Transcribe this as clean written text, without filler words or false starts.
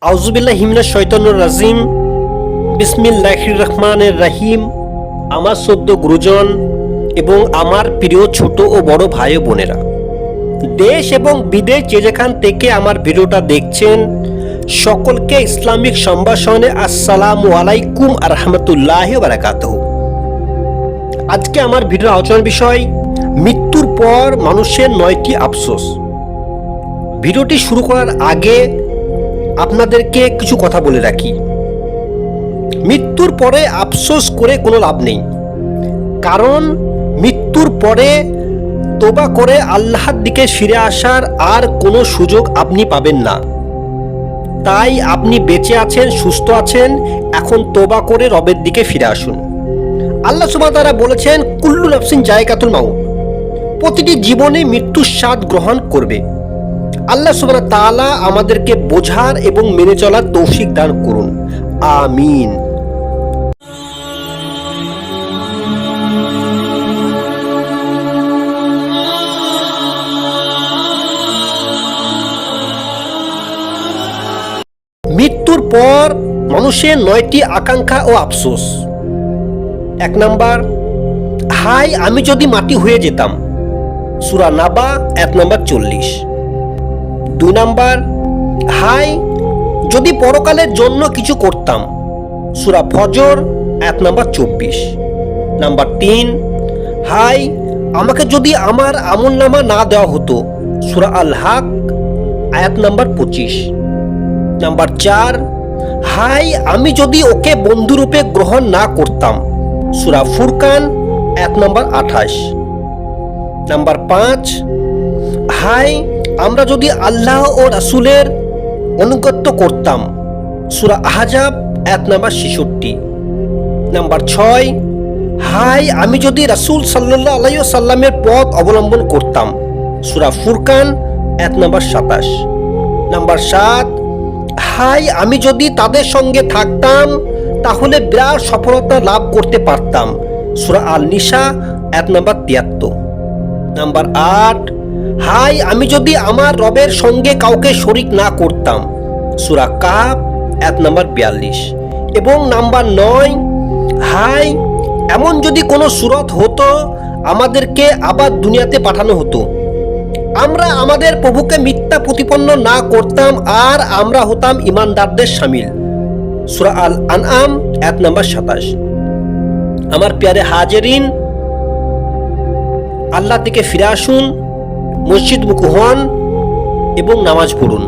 আউযুবিল্লাহি মিনাশ শাইতানির রাজিম। বিসমিল্লাহির রহমানির রহিম। আমার সদ্য গুরুজন এবং আমার প্রিয় ছোট ও বড় ভাই ও বোনেরা, দেশ এবং বিদেশ যে যেখান থেকে আমার ভিডিওটা দেখছেন, সকলকে ইসলামিক সম্ভাষণে আসসালামু আলাইকুম আ রহমতুল্লাহি ওয়া বারাকাতুহু। আজকে আমার ভিডিওর আলোচনার বিষয় মৃত্যুর পর মানুষের 9টি আফসোস। ভিডিওটি শুরু করার আগে আপনাদেরকে কিছু কথা বলে রাখি। মৃত্যুর পরে আফসোস করে কোনো লাভ নেই, কারণ মৃত্যুর পরে তোবা করে আল্লাহর দিকে ফিরে আসার আর কোনো সুযোগ আপনি পাবেন না। তাই আপনি বেঁচে আছেন, সুস্থ আছেন, এখন তোবা করে রবের দিকে ফিরে আসুন। আল্লাহ সুবহানাহু ওয়া তাআলা বলেছেন, কুল্লু নাফসিন যায়কাতুল মাউত, প্রতিটি জীবনে মৃত্যুর স্বাদ গ্রহণ করবে। আল্লাহ সুবহানাহু ওয়া তাআলা আমাদেরকে বোঝার এবং মেনে চলার তৌফিক দান করুন, আমিন। মৃত্যুর পর মানুষের 9টি আকাঙ্ক্ষা ও আফসোস। 1 নাম্বার, হাই আমি যদি মাটি হয়ে যেতাম, সূরা নাবা 1 নাম্বার 40। 2 নাম্বার, হাই যদি পরকালের জন্য কিছু করতাম, সূরা ফজর 1 নাম্বার 24। নাম্বার 3, হাই আমাকে যদি আমার আমলনামা না দেওয়া হতো, সূরা আল হক আয়াত নাম্বার 25। নাম্বার 4, হাই আমি যদি ওকে বন্ধুরূপে গ্রহণ না করতাম, সূরা ফুরকান 1 নাম্বার 28। নাম্বার 5, হাই আমরা যদি আল্লাহ ও রাসূলের অনুগত্য করতাম, সূরা আহজাব 1 নাম্বার 66। নাম্বার 6, হাই আমি যদি রাসূল সাল্লাল্লাহু আলাইহি ওয়াসাল্লামের পথ অবলম্বন করতাম, সূরা ফুরকান 1 নাম্বার 27। নাম্বার 7, হাই আমি যদি তাদের সঙ্গে থাকতাম তাহলে বিরাট সফলতা লাভ করতে পারতাম, সূরা আল নিসা 1 নাম্বার 73। নাম্বার 8, হাই আমি যদি আমার রবের সঙ্গে কাউকে শরিক না করতাম, সূরা কাহফ 1 নাম্বার 42। এবং নাম্বার 9, হাই এমন যদি কোনো সূরত হতো আমাদেরকে আবার দুনিয়াতে পাঠানো হতো, আমরা আমাদের প্রভুকে মিথ্যা প্রতিপন্ন না করতাম আর আমরা হতাম ঈমানদারদের শামিল, সূরা আল আনআম 1 নাম্বার 27। আমার প্যারে হাজেরিন, আল্লাহ থেকে ফিরে আসুন, মসজিদ মুখী হন এবং নামাজ পড়ুন।